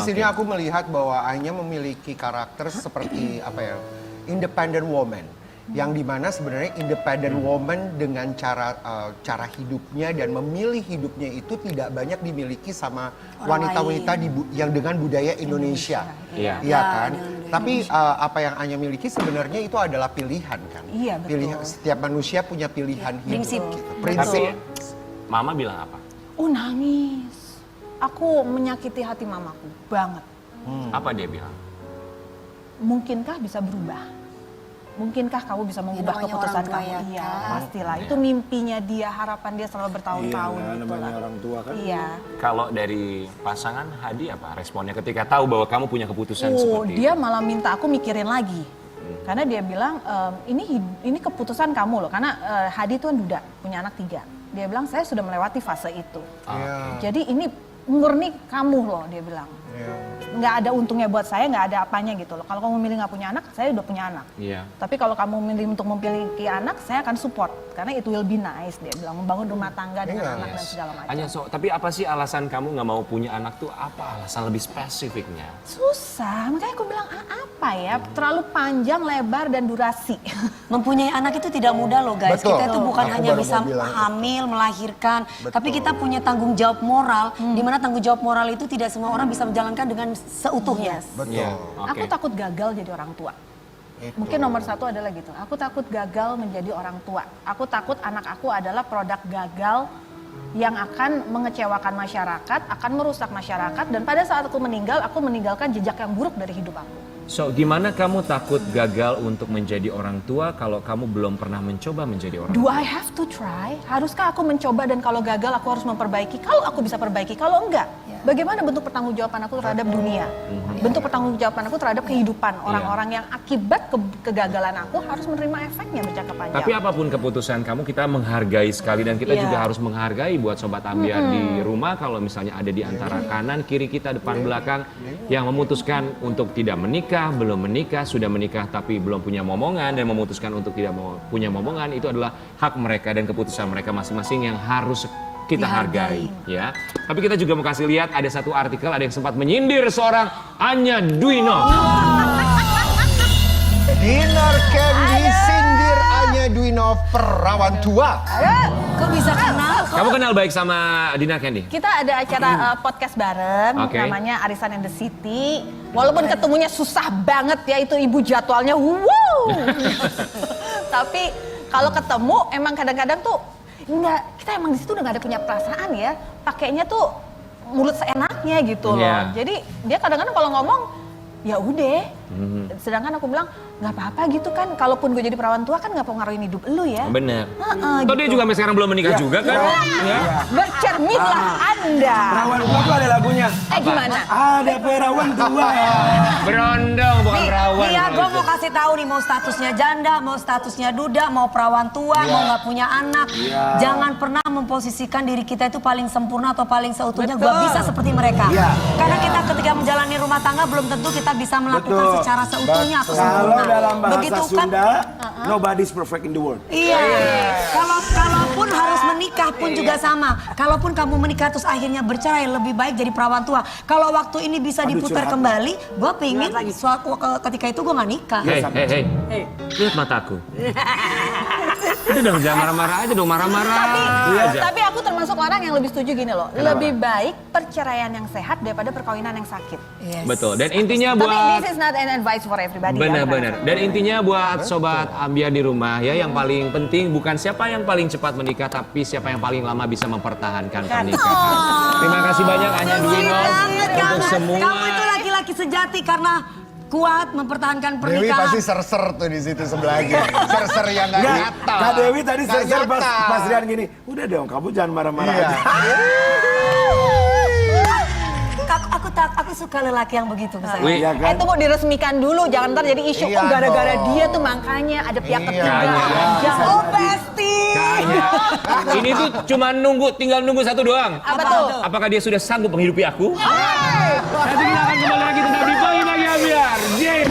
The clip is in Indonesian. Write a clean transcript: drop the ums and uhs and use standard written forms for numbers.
di sini aku melihat bahwa Anya memiliki karakter seperti apa ya, independent woman. Yang dimana sebenarnya independent woman dengan cara hidupnya dan memilih hidupnya itu tidak banyak dimiliki sama wanita-wanita yang dengan budaya Indonesia. Iya kan? Tapi apa yang Anya miliki sebenarnya itu adalah pilihan kan? Iya, betul. Setiap manusia punya pilihan hidup. Prinsip. Gitu. Prinsip. Tapi Mama bilang apa? Nangis. Aku menyakiti hati mamaku banget. Apa dia bilang? Mungkinkah bisa berubah? Mungkinkah kamu bisa mengubah namanya keputusan orang tua kamu? ya, Iya, kan? pastilah. Itu mimpinya dia, harapan dia selama bertahun-tahun Iya, gitu namanya lah. orang tua kan. Iya. Kalau dari pasangan Hadi apa responnya ketika tahu bahwa kamu punya keputusan seperti Dia itu? malah minta aku mikirin lagi. Karena dia bilang, ini keputusan kamu loh. Karena Hadi itu kan duda, punya anak 3. Dia bilang, saya sudah melewati fase itu. Jadi ini murni kamu loh, dia bilang. Nggak ada untungnya buat saya, nggak ada apanya gitu loh. Kalau kamu milih nggak punya anak, saya udah punya anak. Iya. Tapi kalau kamu milih untuk memiliki anak, saya akan support. Karena it will be nice, dia bilang. Membangun rumah tangga dengan anak dan segala macam. Hanya tapi apa sih alasan kamu nggak mau punya anak tuh apa alasan lebih spesifiknya? Susah, makanya aku bilang apa ya, terlalu panjang, lebar, dan durasi. Mempunyai anak itu tidak mudah loh guys. Betul. Kita itu bukan Aku hanya baru bisa mau bilang itu. hamil, melahirkan. Betul. Tapi kita punya tanggung jawab moral. Di mana tanggung jawab moral itu tidak semua orang bisa menjalankan dengan seutuhnya. Betul. Iya. Aku takut gagal jadi orang tua. Itu. Mungkin nomor 1 adalah gitu. Aku takut gagal menjadi orang tua. Aku takut anak aku adalah produk gagal yang akan mengecewakan masyarakat, akan merusak masyarakat. Dan pada saat aku meninggalkan jejak yang buruk dari hidup aku. So, gimana kamu takut gagal untuk menjadi orang tua kalau kamu belum pernah mencoba menjadi orang Do tua? I have to try? Haruskah aku mencoba dan kalau gagal aku harus memperbaiki? Kalau aku bisa perbaiki, kalau enggak, bagaimana bentuk pertanggungjawaban aku terhadap dunia? Bentuk pertanggungjawaban aku terhadap kehidupan orang-orang yang akibat kegagalan aku harus menerima efeknya berjangka panjang. Tapi apapun keputusan kamu, kita menghargai sekali dan kita Iya. juga harus menghargai buat Sobat Ambiar di rumah kalau misalnya ada di antara kanan, kiri kita, depan, belakang yang memutuskan untuk tidak menikah, belum menikah, sudah menikah tapi belum punya momongan dan memutuskan untuk tidak mau punya momongan, itu adalah hak mereka dan keputusan mereka masing-masing yang harus kita hargai ya. Tapi kita juga mau kasih lihat ada satu artikel, ada yang sempat menyindir seorang Anya Dwinov. Dinner Candy sindir Anya Dwinov perawan tua. Kok bisa kenal? Kamu kenal baik sama Dinar Candy? Kita ada acara podcast bareng, Oke. namanya Arisan in the City. Walaupun ketemunya susah banget ya, itu ibu jadwalnya wow. Tapi kalau ketemu emang kadang-kadang tuh kita emang di situ udah gak ada punya perasaan ya. Pakainya tuh mulut seenaknya gitu loh. Iya. Jadi dia kadang-kadang kalau ngomong ya udah. Sedangkan aku bilang nggak apa-apa gitu kan. Kalaupun gue jadi perawan tua kan nggak pengaruhin hidup lu ya. Bener. gitu. Toh dia juga sampai sekarang belum menikah juga kan? Ya. Bercerminlah Anda. Perawan tua tuh ada lagunya. Gimana? Ada perawan tua. Berondong bukan perawan. Iya, gue mau kasih tahu nih, mau statusnya janda, mau statusnya duda, mau perawan tua, mau nggak punya anak. Jangan pernah memposisikan diri kita itu paling sempurna atau paling seutuhnya. Gue bisa seperti mereka. Karena kita ketika menjalani rumah tangga belum tentu kita bisa melakukan secara seutuhnya atau Kalau sempurna. dalam bahasa Begitu kan? Sunda, nobody's perfect in the world. Iya. Kalaupun harus menikah pun juga sama. Kalaupun kamu menikah terus akhirnya bercerai, lebih baik jadi perawan tua. Kalau waktu ini bisa Aduh, diputar curhat. kembali, gue pengen ketika itu gue nggak nikah. Hei, lihat mataku. Itu dong, jangan marah-marah aja dong, marah-marah aja. Tapi aku termasuk orang yang lebih setuju gini loh. Lebih baik perceraian yang sehat daripada perkawinan yang sakit. Yes. Betul, dan intinya Tapi buat... this is not an advice for everybody. Benar-benar. Dan intinya buat Sobat Ambiar di rumah ya, yang paling penting bukan siapa yang paling cepat menikah, tapi siapa yang paling lama bisa mempertahankan pernikahan. Terima kasih banyak Anya Dwinov untuk semua. Kamu itu laki-laki sejati karena kuat mempertahankan Dewi pernikahan. pasti ser-ser tuh di situ sebelahnya. Ser-ser yang nggak Enggak, nyata. Kak Dewi tadi Nggak ser-ser nyata. pas Rian gini. Udah dong, kamu jangan marah-marah Iya. aja. Aku suka lelaki yang begitu misalnya. Wih, Iya kan? Tunggu diresmikan dulu, jangan ntar jadi isu. Iya Oh gara-gara dong. dia tuh makanya ada pihak Iya. ketiga. Kayaknya. Jangan. Oh pasti. kayaknya ini tuh cuma tinggal nunggu satu doang. Apa tuh? Apakah dia sudah sanggup menghidupi aku? Nanti kita akan kembali lagi tetap di Pagi-Pagi Ambiar. Yeay.